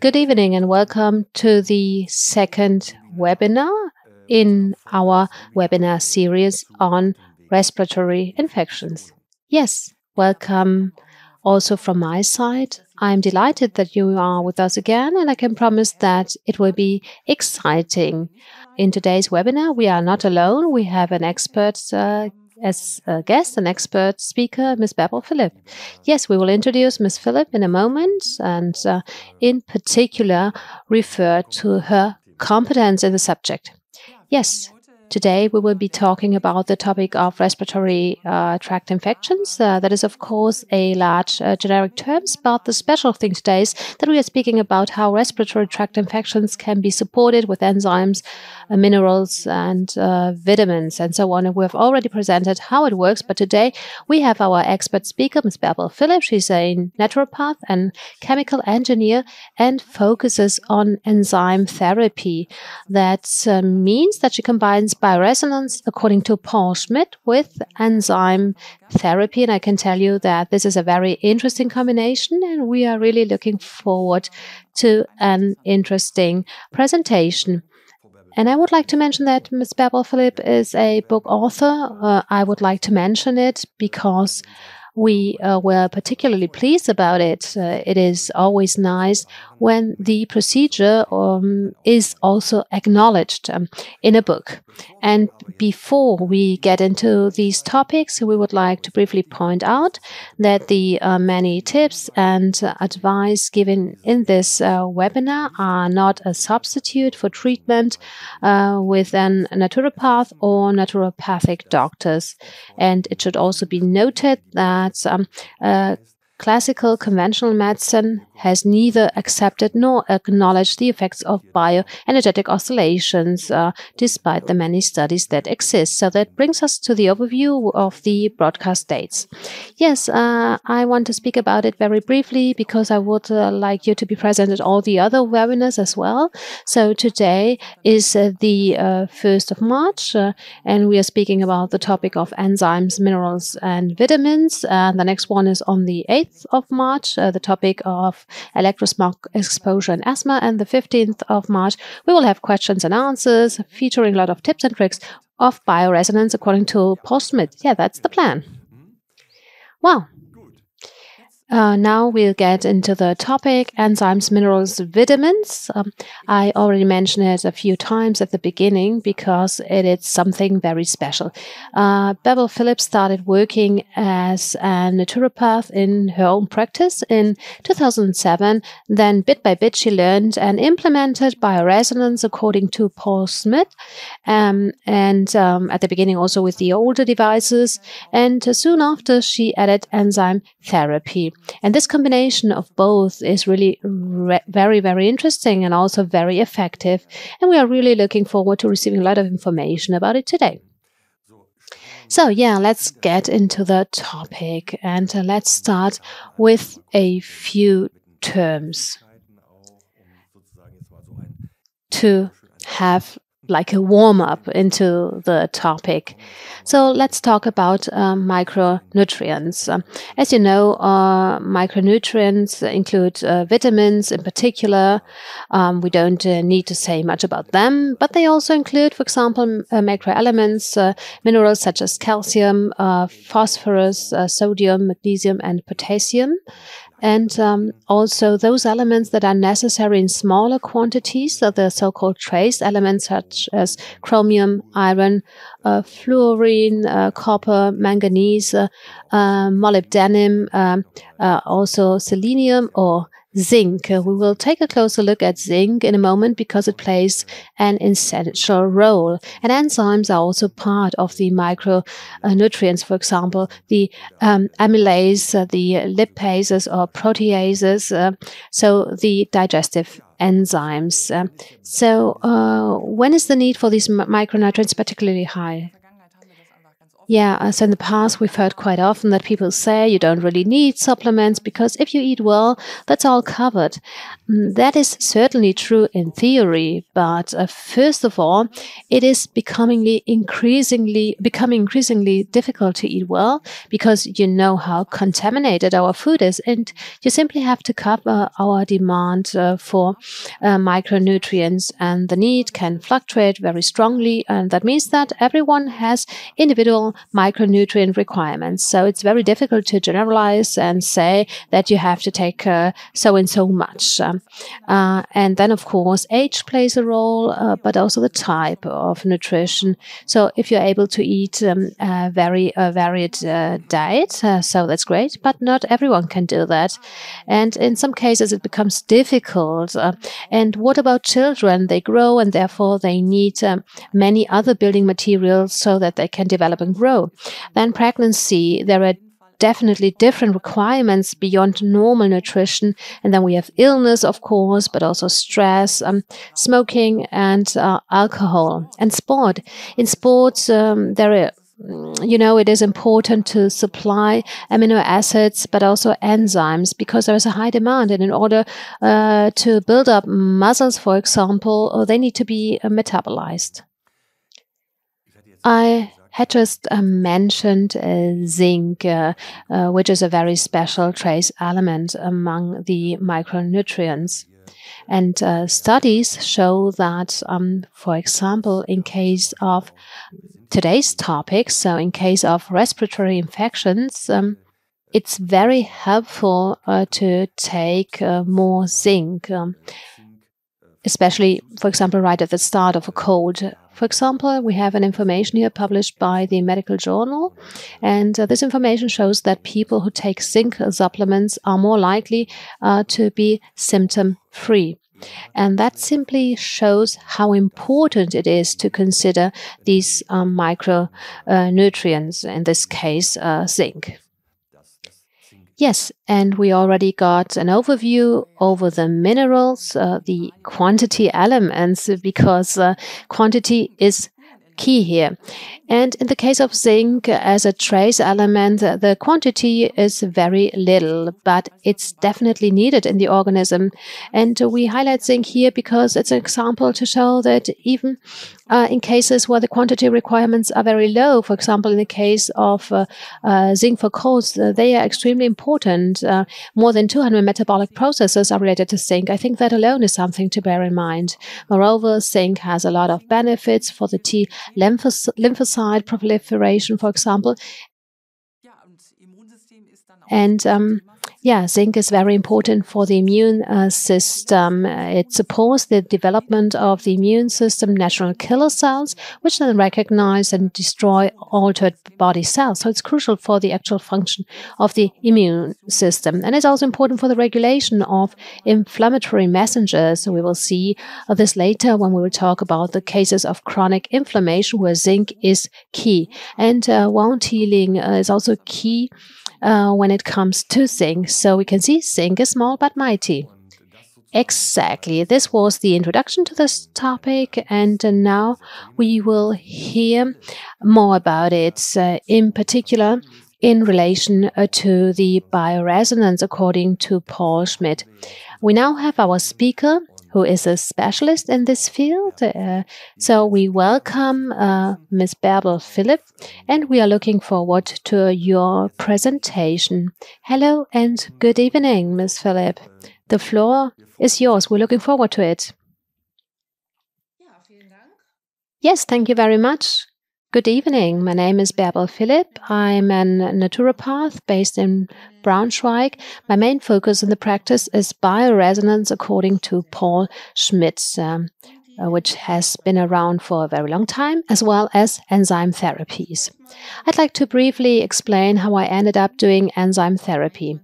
Good evening and welcome to the second webinar in our webinar series on respiratory infections. Yes, welcome also from my side. I'm delighted that you are with us again, and I can promise that it will be exciting. In today's webinar, we are not alone. We have an expert as a guest, an expert speaker, Ms. Bärbel Philipp. Yes, we will introduce Ms. Philipp in a moment and in particular refer to her competence in the subject. Yes, today we will be talking about the topic of respiratory tract infections. That is, of course, a large generic term, but the special thing today is that we are speaking about how respiratory tract infections can be supported with enzymes, minerals and vitamins and so on. And we have already presented how it works, but today we have our expert speaker, Ms. Bärbel Philipp. She's a naturopath and chemical engineer and focuses on enzyme therapy. That means that she combines bioresonance, according to Paul Schmidt, with enzyme therapy. And I can tell you that this is a very interesting combination, and we are really looking forward to an interesting presentation. And I would like to mention that Ms. Bärbel Philipp is a book author. I would like to mention it because we were particularly pleased about it. It is always nice when the procedure is also acknowledged in a book. And before we get into these topics, we would like to briefly point out that the many tips and advice given in this webinar are not a substitute for treatment with a naturopath or naturopathic doctors. And it should also be noted that classical conventional medicine has neither accepted nor acknowledged the effects of bioenergetic oscillations, despite the many studies that exist. So that brings us to the overview of the broadcast dates. Yes, I want to speak about it very briefly because I would like you to be present at all the other webinars as well. So today is the 1st of March, and we are speaking about the topic of enzymes, minerals, and vitamins. The next one is on the 8th of March, the topic of electrosmog exposure and asthma, and the 15th of March we will have questions and answers featuring a lot of tips and tricks of bioresonance according to Paul Schmidt. Yeah, that's the plan. Wow. Now we'll get into the topic, enzymes, minerals, vitamins. I already mentioned it a few times at the beginning because it is something very special. Bärbel Philipp started working as a naturopath in her own practice in 2007. Then bit by bit she learned and implemented bioresonance according to Paul Schmidt. And at the beginning also with the older devices. And soon after she added enzyme therapy. And this combination of both is really very, very interesting and also very effective. And we are really looking forward to receiving a lot of information about it today. So yeah, let's get into the topic and let's start with a few terms to have like a warm-up into the topic. So let's talk about micronutrients. As you know, micronutrients include vitamins in particular. We don't need to say much about them, but they also include, for example, microelements, minerals such as calcium, phosphorus, sodium, magnesium, and potassium. And also those elements that are necessary in smaller quantities, so the so-called trace elements such as chromium, iron, fluorine, copper, manganese, molybdenum, also selenium or zinc. We will take a closer look at zinc in a moment because it plays an essential role. And enzymes are also part of the micronutrients, for example, the amylase, the lipases or proteases, so the digestive enzymes. So when is the need for these micronutrients particularly high? Yeah, so in the past, we've heard quite often that people say you don't really need supplements because if you eat well, that's all covered. That is certainly true in theory, but first of all, it is becoming increasingly difficult to eat well because you know how contaminated our food is, and you simply have to cover our demand for micronutrients, and the need can fluctuate very strongly, and that means that everyone has individual micronutrient requirements. So it's very difficult to generalize and say that you have to take so and so much. And then, of course, age plays a role, but also the type of nutrition. So if you're able to eat a very varied diet, so that's great, but not everyone can do that. And in some cases, it becomes difficult. And what about children? They grow and therefore they need many other building materials so that they can develop and grow. Then pregnancy, there are definitely different requirements beyond normal nutrition. And then we have illness, of course, but also stress, smoking, and alcohol. And sport. In sports, there are it is important to supply amino acids, but also enzymes, because there is a high demand. And in order to build up muscles, for example, they need to be metabolized. I had just mentioned zinc, which is a very special trace element among the micronutrients. And studies show that, for example, in case of today's topic, so in case of respiratory infections, it's very helpful to take more zinc, especially, for example, right at the start of a cold. For example, we have an information here published by the Medical Journal, and this information shows that people who take zinc supplements are more likely to be symptom-free. And that simply shows how important it is to consider these micronutrients, in this case, zinc. Yes, and we already got an overview over the minerals, the quantity elements, because quantity is key here. And in the case of zinc as a trace element, the quantity is very little, but it's definitely needed in the organism. And we highlight zinc here because it's an example to show that even in cases where the quantity requirements are very low, for example, in the case of zinc for colds, they are extremely important. More than 200 metabolic processes are related to zinc. I think that alone is something to bear in mind. Moreover, zinc has a lot of benefits for the T lymphocyte proliferation, for example. And zinc is very important for the immune system. It supports the development of the immune system natural killer cells, which then recognize and destroy altered body cells. So it's crucial for the actual function of the immune system. And it's also important for the regulation of inflammatory messengers. So we will see this later when we will talk about the cases of chronic inflammation where zinc is key. And wound healing is also key when it comes to zinc. So we can see zinc is small but mighty. Exactly. This was the introduction to this topic, and now we will hear more about it, in particular in relation to the bioresonance according to Paul Schmidt. We now have our speaker, who is a specialist in this field. So we welcome Ms. Bärbel Philipp, and we are looking forward to your presentation. Hello and good evening, Ms. Philipp. The floor is yours. We're looking forward to it. Yes, thank you very much. Good evening. My name is Bärbel Philipp. I'm a naturopath based in Braunschweig. My main focus in the practice is bioresonance according to Paul Schmidt, which has been around for a very long time, as well as enzyme therapies. I'd like to briefly explain how I ended up doing enzyme therapy.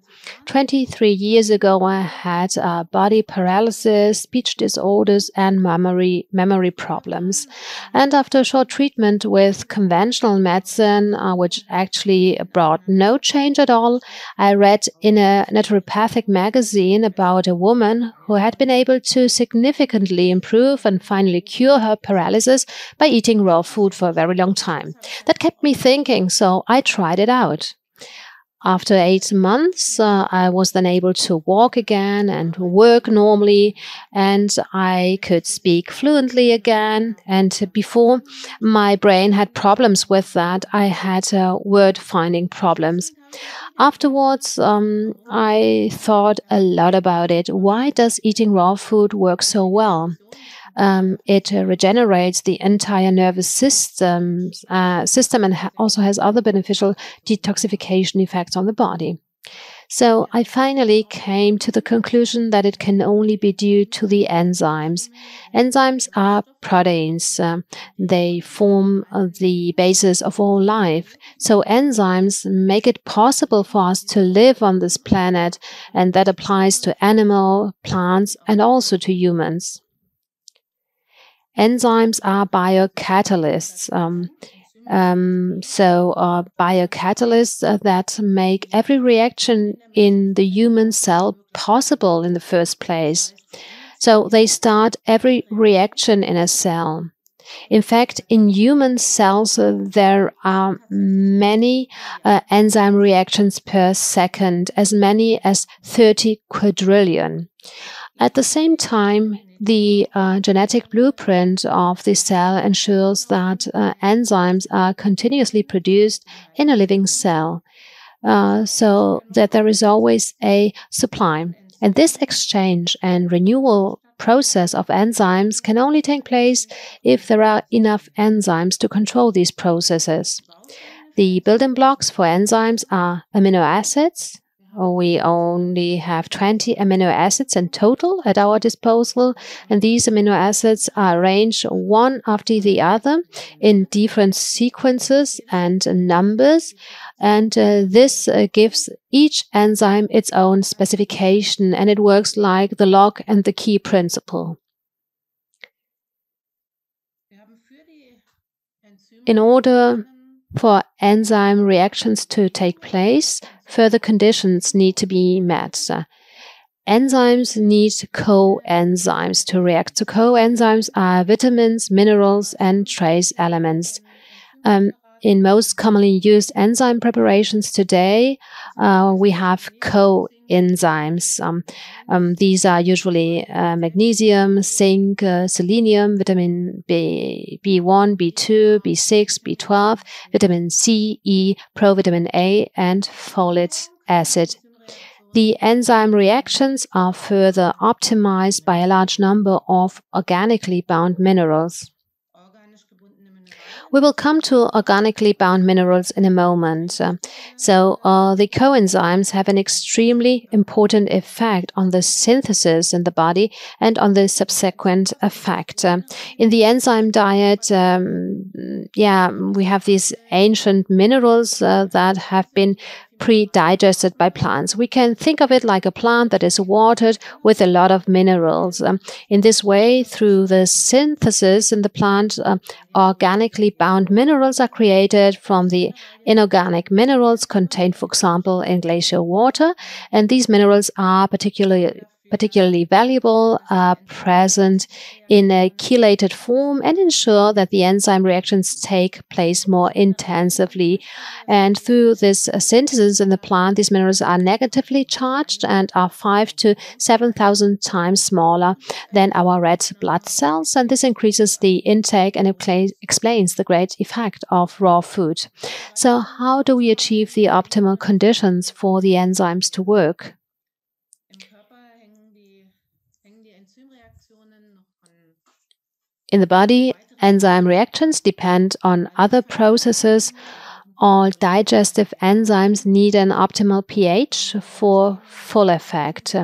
23 years ago, I had body paralysis, speech disorders, and memory problems. And after a short treatment with conventional medicine, which actually brought no change at all, I read in a naturopathic magazine about a woman who had been able to significantly improve and finally cure her paralysis by eating raw food for a very long time. That kept me thinking, so I tried it out. After 8 months, I was then able to walk again and work normally, and I could speak fluently again. And before, my brain had problems with that. I had word-finding problems. Afterwards, I thought a lot about it. Why does eating raw food work so well? It regenerates the entire nervous system and also has other beneficial detoxification effects on the body. So I finally came to the conclusion that it can only be due to the enzymes. Enzymes are proteins. They form the basis of all life. So enzymes make it possible for us to live on this planet, and that applies to animal, plants, and also to humans. Enzymes are biocatalysts. Biocatalysts that make every reaction in the human cell possible in the first place. So they start every reaction in a cell. In fact, in human cells, there are many enzyme reactions per second, as many as 30 quadrillion. At the same time, the genetic blueprint of the cell ensures that enzymes are continuously produced in a living cell, so that there is always a supply. And this exchange and renewal process of enzymes can only take place if there are enough enzymes to control these processes. The building blocks for enzymes are amino acids. We only have 20 amino acids in total at our disposal, and these amino acids are arranged one after the other in different sequences and numbers, and this gives each enzyme its own specification, and it works like the lock and the key principle. In order for enzyme reactions to take place, further conditions need to be met. Enzymes need coenzymes to react. So coenzymes are vitamins, minerals, and trace elements. In most commonly used enzyme preparations today, we have coenzymes. These are usually magnesium, zinc, selenium, vitamin B1, B2, B6, B12, vitamin C, E, provitamin A, and folic acid. The enzyme reactions are further optimized by a large number of organically bound minerals. We will come to organically bound minerals in a moment. The coenzymes have an extremely important effect on the synthesis in the body and on the subsequent effect. In the enzyme diet, we have these ancient minerals that have been pre-digested by plants. We can think of it like a plant that is watered with a lot of minerals. In this way, through the synthesis in the plant, organically bound minerals are created from the inorganic minerals contained, for example, in glacial water. And these minerals are particularly valuable, present in a chelated form, and ensure that the enzyme reactions take place more intensively. And through this synthesis in the plant, these minerals are negatively charged and are 5,000 to 7,000 times smaller than our red blood cells. And this increases the intake and explains the great effect of raw food. So how do we achieve the optimal conditions for the enzymes to work? In the body, enzyme reactions depend on other processes. All digestive enzymes need an optimal pH for full effect.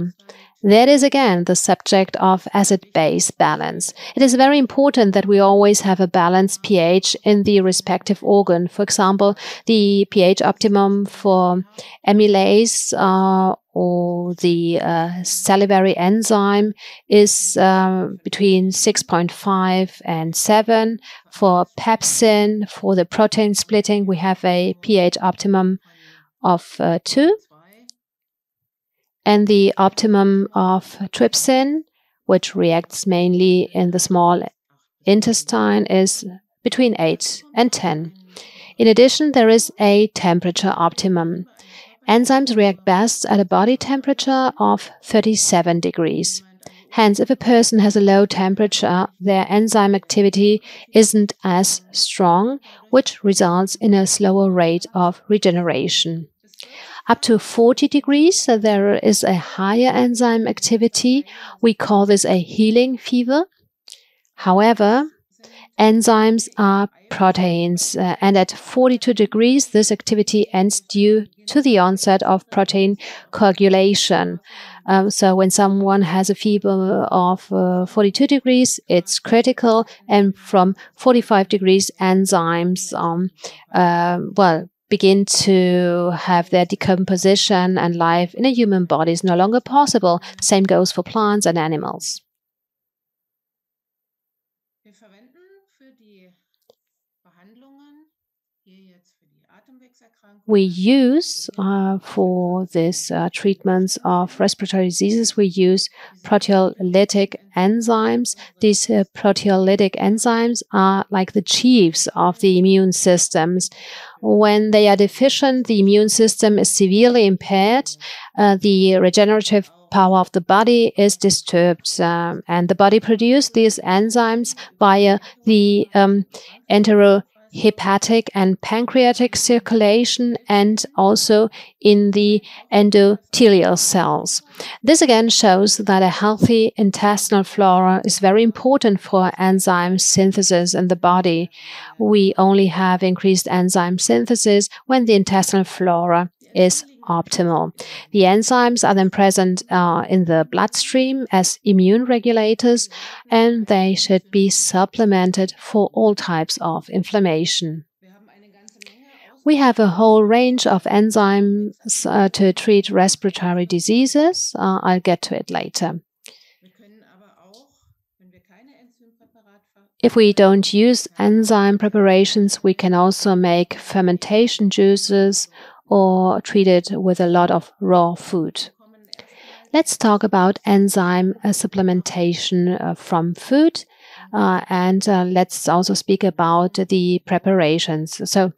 That is again the subject of acid-base balance. It is very important that we always have a balanced pH in the respective organ. For example, the pH optimum for amylase or the salivary enzyme is between 6.5 and 7. For pepsin, for the protein splitting, we have a pH optimum of 2. And the optimum of trypsin, which reacts mainly in the small intestine, is between 8 and 10. In addition, there is a temperature optimum. Enzymes react best at a body temperature of 37 degrees. Hence, if a person has a low temperature, their enzyme activity isn't as strong, which results in a slower rate of regeneration. Up to 40 degrees, there is a higher enzyme activity. We call this a healing fever. However, enzymes are proteins, and at 42 degrees, this activity ends due to the onset of protein coagulation. So when someone has a fever of 42 degrees, it's critical, and from 45 degrees, enzymes begin to have their decomposition, and life in a human body is no longer possible. The same goes for plants and animals. We use for this treatments of respiratory diseases, we use proteolytic enzymes. These proteolytic enzymes are like the chiefs of the immune systems. When they are deficient, the immune system is severely impaired. The regenerative power of the body is disturbed, and the body produces these enzymes via the enterohepatic and pancreatic circulation, and also in the endothelial cells. This again shows that a healthy intestinal flora is very important for enzyme synthesis in the body. We only have increased enzyme synthesis when the intestinal flora is optimal. The enzymes are then present in the bloodstream as immune regulators, and they should be supplemented for all types of inflammation. We have a whole range of enzymes to treat respiratory diseases. I'll get to it later. If we don't use enzyme preparations, we can also make fermentation juices or treat it with a lot of raw food. Let's talk about enzyme supplementation from food. Let's also speak about the preparations. So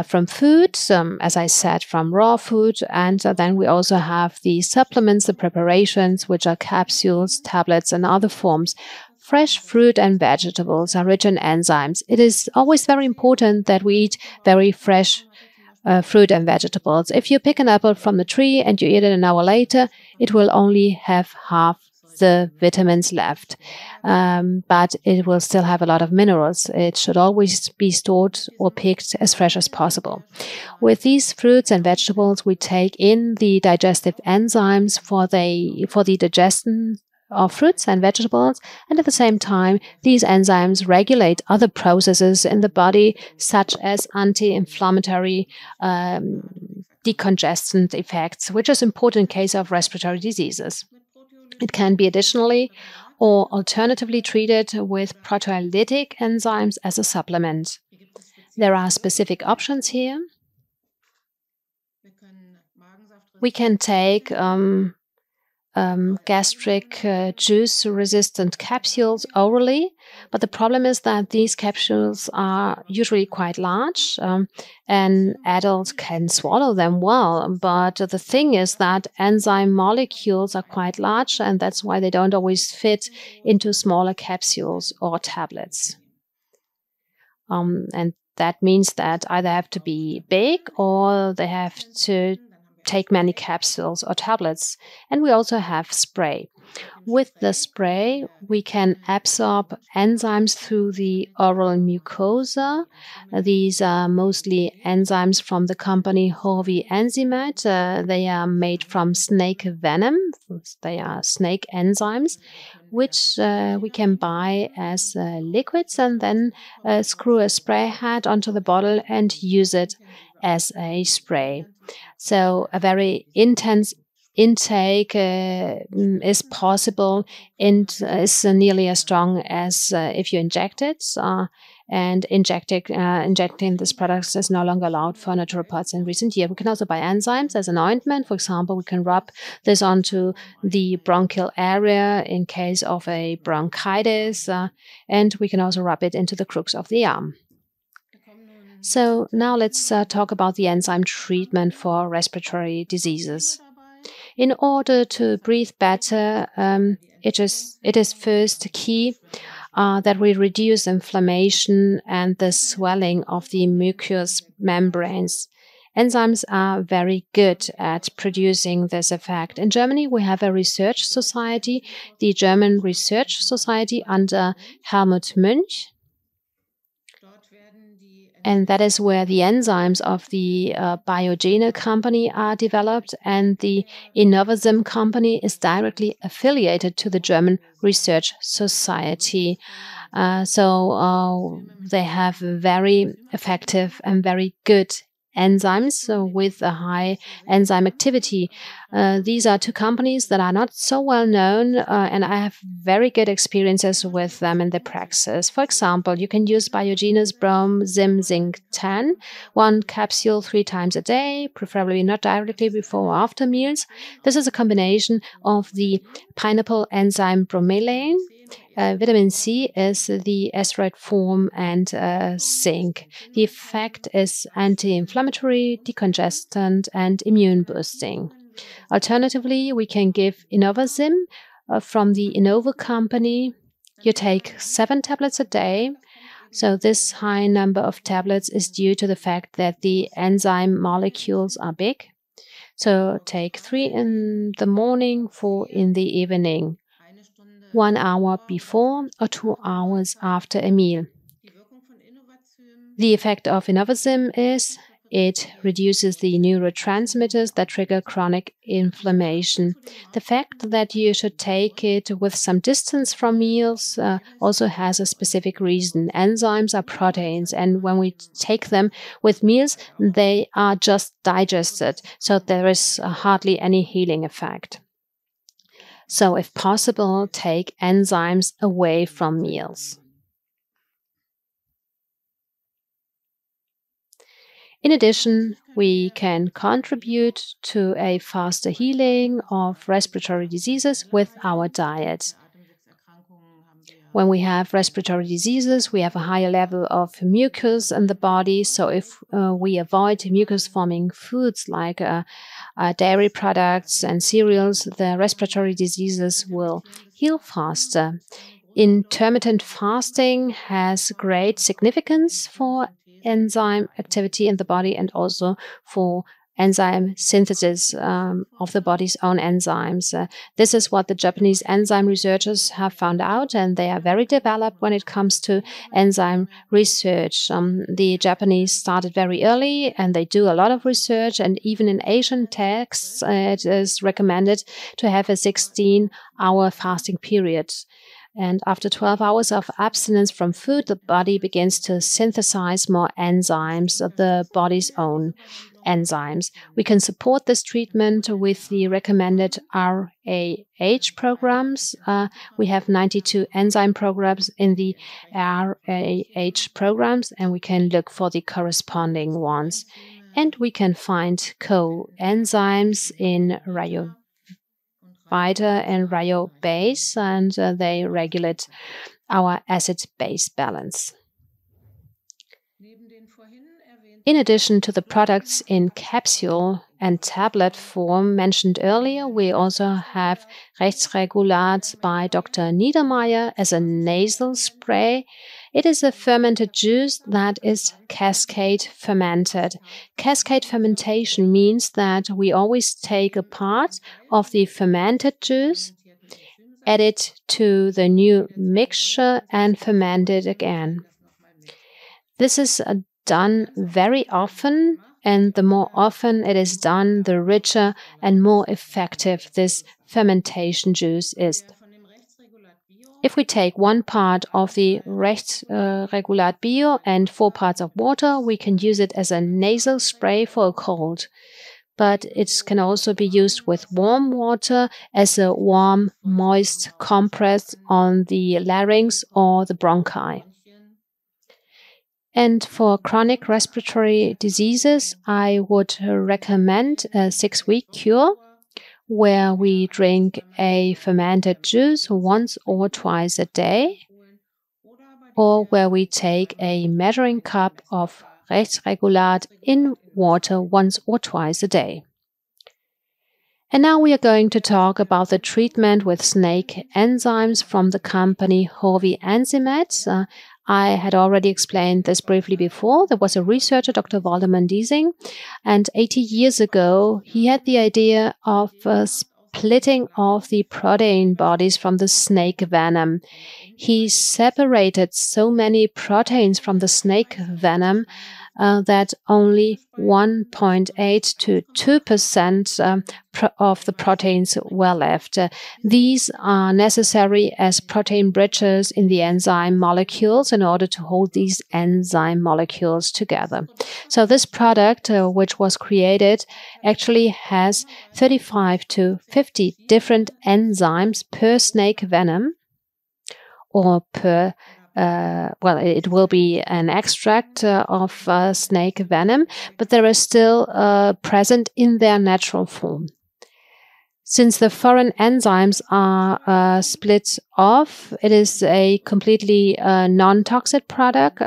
from food, as I said, from raw food, and then we also have the supplements, the preparations, which are capsules, tablets, and other forms. Fresh fruit and vegetables are rich in enzymes. It is always very important that we eat very fresh fruit and vegetables. If you pick an apple from the tree and you eat it an hour later, it will only have half the vitamins left, but it will still have a lot of minerals. It should always be stored or picked as fresh as possible. With these fruits and vegetables, we take in the digestive enzymes for the digestion of fruits and vegetables, and at the same time, these enzymes regulate other processes in the body, such as anti-inflammatory decongestant effects, which is important in case of respiratory diseases. It can be additionally or alternatively treated with proteolytic enzymes as a supplement. There are specific options here. We can take gastric juice-resistant capsules orally, but the problem is that these capsules are usually quite large, and adults can swallow them well. But the thing is that enzyme molecules are quite large, and that's why they don't always fit into smaller capsules or tablets. And that means that either have to be big or they have to take many capsules or tablets. And we also have spray. With the spray, we can absorb enzymes through the oral mucosa. These are mostly enzymes from the company Horvi Enzymat. They are made from snake venom. They are snake enzymes, which we can buy as liquids and then screw a spray head onto the bottle and use it as a spray. So a very intense intake is possible and is nearly as strong as if you inject it. And injecting these products is no longer allowed for naturopaths in recent years. We can also buy enzymes as an ointment. For example, we can rub this onto the bronchial area in case of a bronchitis, and we can also rub it into the crooks of the arm. So now let's talk about the enzyme treatment for respiratory diseases. In order to breathe better, it is first key that we reduce inflammation and the swelling of the mucous membranes. Enzymes are very good at producing this effect. In Germany, we have a research society, the German Research Society under Helmut Münch. And that is where the enzymes of the Biogene company are developed, and the Innovasym company is directly affiliated to the German Research Society. So they have very effective and very good enzymes with a high enzyme activity. These are two companies that are not so well known, and I have very good experiences with them in the praxis. For example, you can use Biogene's Brom Zim Zinc 10, one capsule 3 times a day, preferably not directly before or after meals. This is a combination of the pineapple enzyme bromelain. Vitamin C is the steroid form, and zinc. The effect is anti-inflammatory, decongestant, and immune boosting. Alternatively, we can give Innovasym from the Innova company. You take 7 tablets a day. So this high number of tablets is due to the fact that the enzyme molecules are big. So take 3 in the morning, 4 in the evening. 1 hour before or 2 hours after a meal. The effect of Innovasym is it reduces the neurotransmitters that trigger chronic inflammation. The fact that you should take it with some distance from meals also has a specific reason. Enzymes are proteins, and when we take them with meals, they are just digested, so there is hardly any healing effect. So, if possible, take enzymes away from meals. In addition, we can contribute to a faster healing of respiratory diseases with our diet. When we have respiratory diseases, we have a higher level of mucus in the body. So if we avoid mucus-forming foods like dairy products and cereals, the respiratory diseases will heal faster. Intermittent fasting has great significance for enzyme activity in the body and also for enzyme synthesis of the body's own enzymes. This is what the Japanese enzyme researchers have found out, and they are very developed when it comes to enzyme research. The Japanese started very early, and they do a lot of research, and even in Asian texts, it is recommended to have a 16-hour fasting period. And after 12 hours of abstinence from food, the body begins to synthesize more enzymes, the body's own enzymes. We can support this treatment with the recommended RAH programs. We have 92 enzyme programs in the RAH programs, and we can look for the corresponding ones. And we can find coenzymes in Rayovita and Rayobase, and they regulate our acid-base balance. In addition to the products in capsule and tablet form mentioned earlier, we also have Rechtsregulat by Dr. Niedermeyer as a nasal spray. It is a fermented juice that is cascade fermented. Cascade fermentation means that we always take a part of the fermented juice, add it to the new mixture, and ferment it again. This is done very often, and the more often it is done, the richer and more effective this fermentation juice is. If we take 1 part of the Rechtsregulat Bio and 4 parts of water, we can use it as a nasal spray for a cold. But it can also be used with warm water as a warm, moist compress on the larynx or the bronchi. And for chronic respiratory diseases, I would recommend a 6-week cure where we drink a fermented juice once or twice a day, or where we take a measuring cup of Rechtsregulat in water once or twice a day. And now we are going to talk about the treatment with snake enzymes from the company Horvi Enzymes. I had already explained this briefly before. There was a researcher, Dr. Waldemar Diesing, and 80 years ago, he had the idea of splitting off the protein bodies from the snake venom. He separated so many proteins from the snake venom that only 1.8 to 2% of the proteins were left. These are necessary as protein bridges in the enzyme molecules in order to hold these enzyme molecules together. So this product, which was created, actually has 35 to 50 different enzymes per snake venom or per it will be an extract of snake venom, but they are still present in their natural form. Since the foreign enzymes are split off, it is a completely non-toxic product.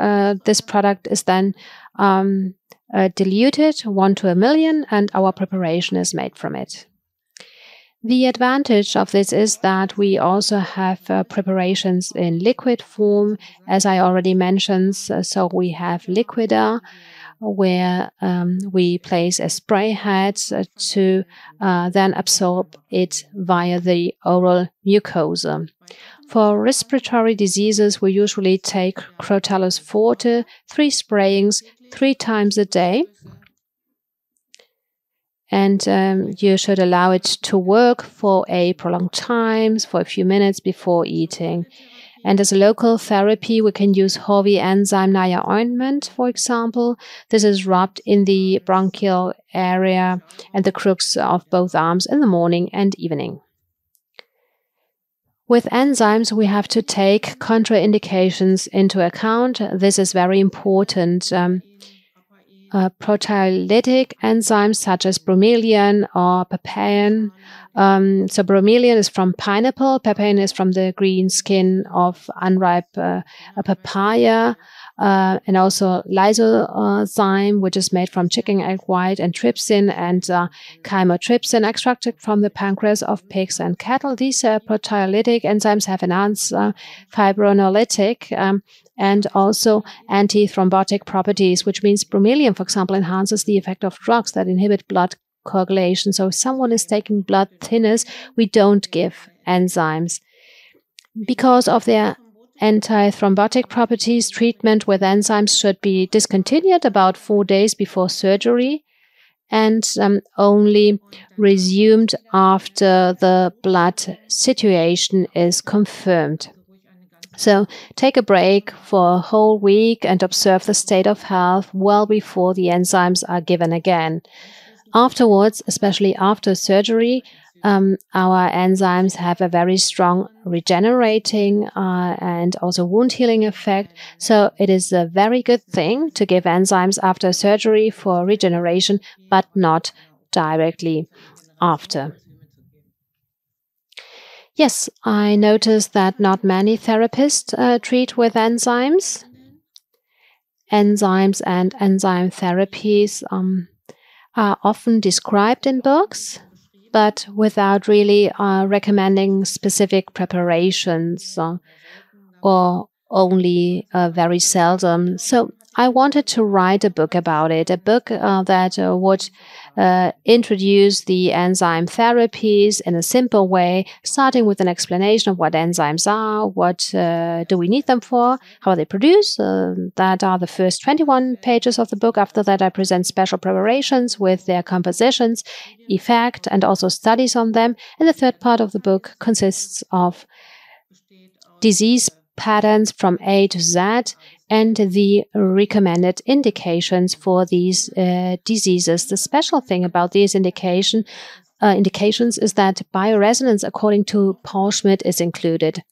This product is then diluted 1 to 1,000,000, and our preparation is made from it. The advantage of this is that we also have preparations in liquid form, as I already mentioned. So we have liquida, where we place a spray head to then absorb it via the oral mucosa. For respiratory diseases, we usually take Crotalus forte, 3 sprayings 3 times a day. And you should allow it to work for a prolonged time, for a few minutes before eating. And as a local therapy, we can use Horvi enzyme Naya ointment, for example. This is rubbed in the bronchial area and the crooks of both arms in the morning and evening. With enzymes, we have to take contraindications into account. This is very important. Proteolytic enzymes such as bromelain or papain. So bromelain is from pineapple, papain is from the green skin of unripe papaya, and also lysozyme, which is made from chicken egg white, and trypsin and chymotrypsin extracted from the pancreas of pigs and cattle. These proteolytic enzymes have enhanced fibrinolytic and also antithrombotic properties, which means bromelain, for example, enhances the effect of drugs that inhibit blood coagulation. So if someone is taking blood thinners, we don't give enzymes. Because of their antithrombotic properties, treatment with enzymes should be discontinued about 4 days before surgery and only resumed after the blood situation is confirmed. So take a break for a whole week and observe the state of health well before the enzymes are given again. Afterwards, especially after surgery, our enzymes have a very strong regenerating and also wound healing effect. So it is a very good thing to give enzymes after surgery for regeneration, but not directly after. Yes, I noticed that not many therapists treat with enzymes. Enzymes and enzyme therapies are often described in books, but without really recommending specific preparations or only very seldom. So I wanted to write a book about it, a book that would introduce the enzyme therapies in a simple way, starting with an explanation of what enzymes are, what do we need them for, how they produce. That are the first 21 pages of the book. After that, I present special preparations with their compositions, effect, and also studies on them. And the third part of the book consists of disease patterns from A to Z and the recommended indications for these diseases. The special thing about these indications is that bioresonance according to Paul Schmidt is included.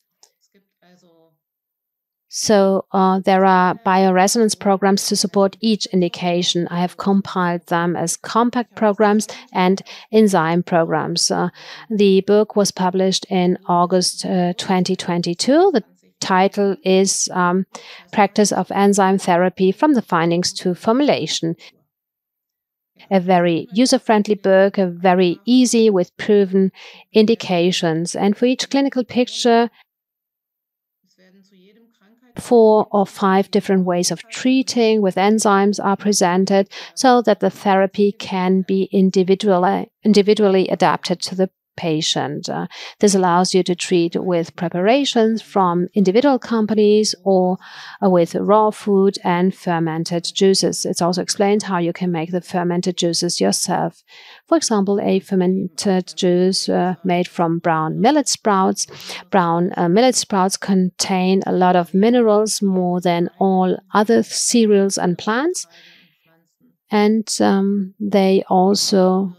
So there are bioresonance programs to support each indication. I have compiled them as compact programs and enzyme programs. The book was published in August 2022. The title is Practice of Enzyme Therapy from the Findings to Formulation. A very user-friendly book, very easy with proven indications. And for each clinical picture, 4 or 5 different ways of treating with enzymes are presented so that the therapy can be individually adapted to the patient. This allows you to treat with preparations from individual companies or with raw food and fermented juices. It also explains how you can make the fermented juices yourself. For example, a fermented juice made from brown millet sprouts. Brown millet sprouts contain a lot of minerals, more than all other cereals and plants. And they also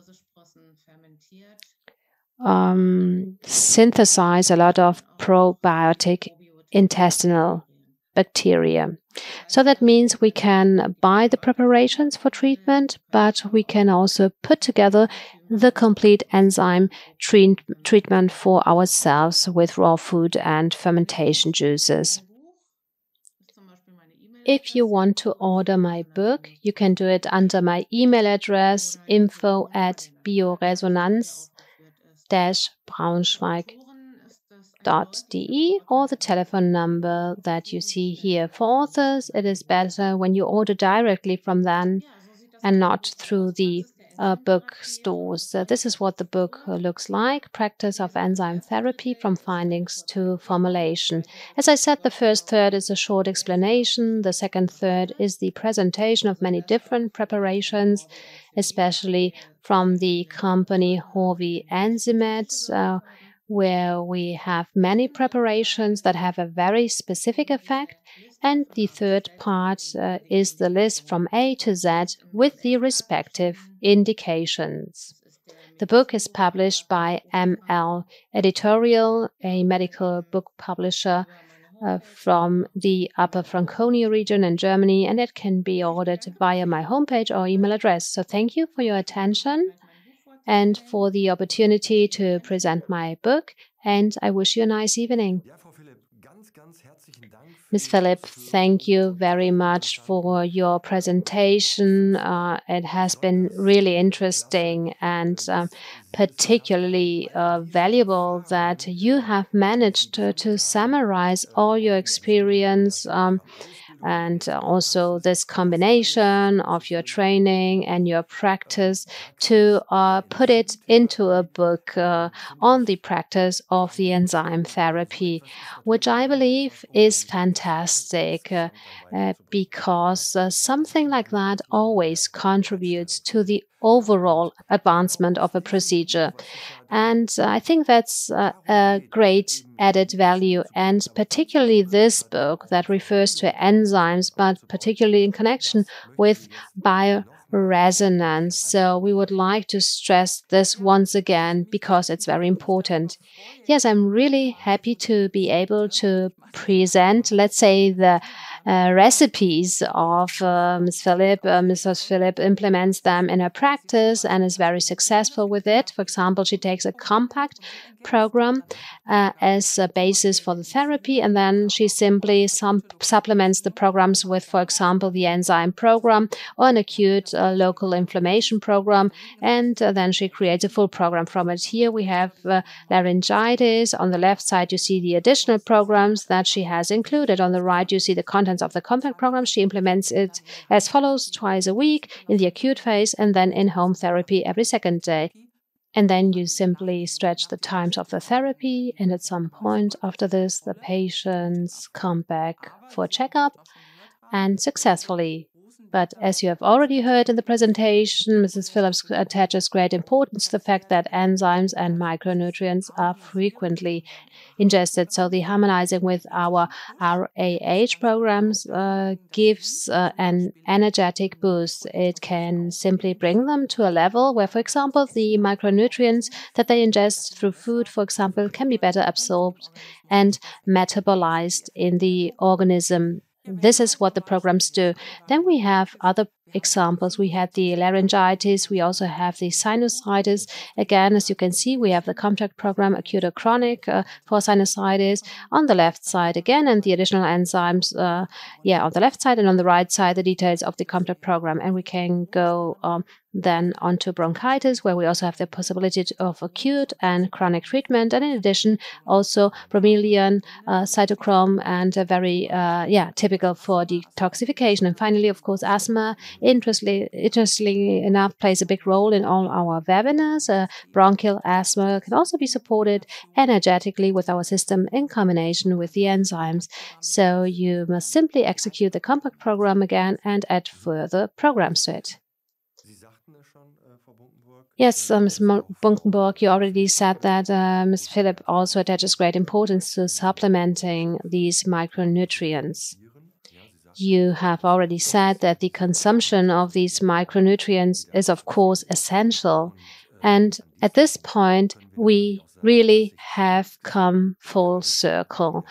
synthesize a lot of probiotic intestinal bacteria. So that means we can buy the preparations for treatment, but we can also put together the complete enzyme treatment for ourselves with raw food and fermentation juices. If you want to order my book, you can do it under my email address info@bioresonanz-braunschweig.de or the telephone number that you see here. For authors, it is better when you order directly from them and not through the bookstores. So this is what the book looks like, Practice of Enzyme Therapy from Findings to Formulation. As I said, the first third is a short explanation. The second third is the presentation of many different preparations, especially from the company Horvi Enzymes, where we have many preparations that have a very specific effect. And the third part is the list from A to Z with the respective indications. The book is published by ML Editorial, a medical book publisher from the Upper Franconia region in Germany, and it can be ordered via my homepage or email address. So thank you for your attention and for the opportunity to present my book, and I wish you a nice evening. Ms. Philipp, thank you very much for your presentation. It has been really interesting and particularly valuable that you have managed to summarize all your experience and also this combination of your training and your practice to put it into a book on the practice of the enzyme therapy, which I believe is fantastic because something like that always contributes to the overall advancement of a procedure. And I think that's a great added value. And particularly this book that refers to enzymes, but particularly in connection with bioresonance. So we would like to stress this once again because it's very important. Yes, I'm really happy to be able to present, let's say, the recipes of Ms. Philipp. Mrs. Philipp implements them in her practice and is very successful with it. For example, she takes a compact program as a basis for the therapy, and then she simply supplements the programs with, for example, the enzyme program or an acute local inflammation program, and then she creates a full program from it. Here we have laryngitis. On the left side, you see the additional programs that she has included. On the right, you see the contents of the compact program. She implements it as follows: twice a week in the acute phase, and then in home therapy every second day. And then you simply stretch the times of the therapy, and at some point after this, the patients come back for a checkup and successfully. But as you have already heard in the presentation, Mrs. Phillips attaches great importance to the fact that enzymes and micronutrients are frequently ingested. So the harmonizing with our RAH programs gives an energetic boost. It can simply bring them to a level where, for example, the micronutrients that they ingest through food, for example, can be better absorbed and metabolized in the organism. This is what the programs do. Then we have other examples. We had the laryngitis, we also have the sinusitis. Again, as you can see, we have the COMTAC program, acute or chronic, for sinusitis on the left side again, and the additional enzymes, on the left side, and on the right side, the details of the COMTAC program. And we can go then onto bronchitis, where we also have the possibility of acute and chronic treatment, and in addition, also bromelain, cytochrome, and very typical for detoxification. And finally, of course, asthma, interestingly enough, plays a big role in all our webinars. Bronchial asthma can also be supported energetically with our system in combination with the enzymes. So you must simply execute the compact program again and add further programs to it. Yes, Ms. Bunkenburg, you already said that Ms. Philipp also attaches great importance to supplementing these micronutrients. You have already said that the consumption of these micronutrients is, of course, essential. And at this point, we really have come full circle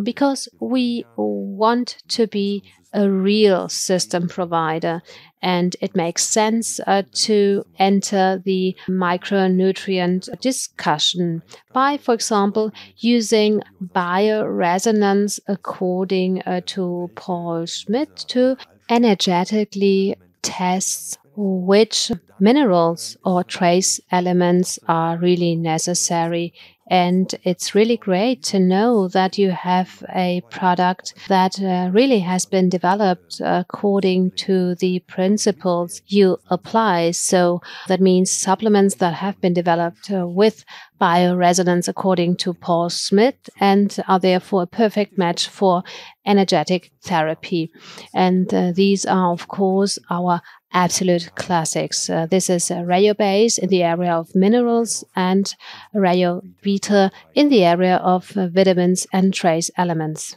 because we want to be a real system provider, and it makes sense to enter the micronutrient discussion by, for example, using bioresonance according to Paul Schmidt to energetically test which minerals or trace elements are really necessary. And it's really great to know that you have a product that really has been developed according to the principles you apply. So that means supplements that have been developed with bioresonance according to Paul Smith and are therefore a perfect match for energetic therapy. And these are, of course, our absolute classics. This is Rayo-Base in the area of minerals and Rayo-Vita in the area of vitamins and trace elements.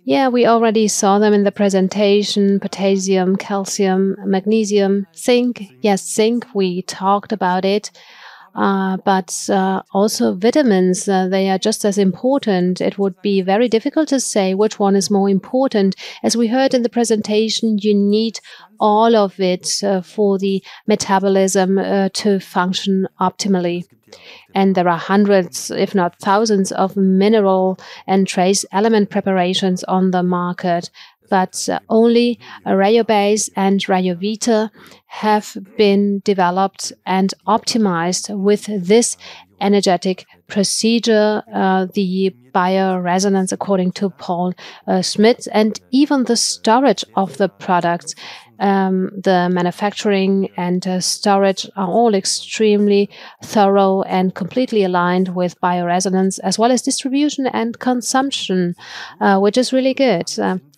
Yeah, we already saw them in the presentation: potassium, calcium, magnesium, zinc. Yes, zinc, we talked about it. But also vitamins, they are just as important. It would be very difficult to say which one is more important. As we heard in the presentation, you need all of it for the metabolism to function optimally. And there are hundreds, if not thousands, of mineral and trace element preparations on the market. But only Rayo-Base and Rayo-Vita have been developed and optimized with this energetic procedure, the bioresonance according to Paul Schmidt, and even the storage of the products. The manufacturing and storage are all extremely thorough and completely aligned with bioresonance, as well as distribution and consumption, which is really good.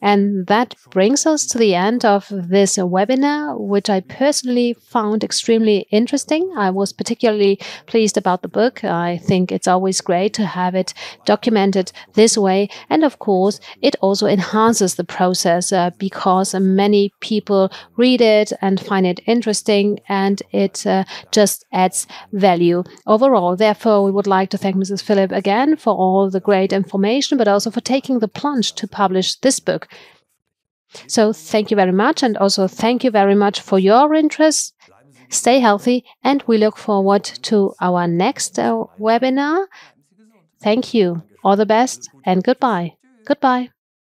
And that brings us to the end of this webinar, which I personally found extremely interesting. I was particularly pleased about the book. I think it's always great to have it documented this way. And of course, it also enhances the process because many people read it and find it interesting, and it just adds value overall. Therefore, we would like to thank Mrs. Philipp again for all the great information, but also for taking the plunge to publish this book. So thank you very much, and also thank you very much for your interest. Stay healthy, and we look forward to our next webinar. Thank you. All the best, and goodbye. Goodbye.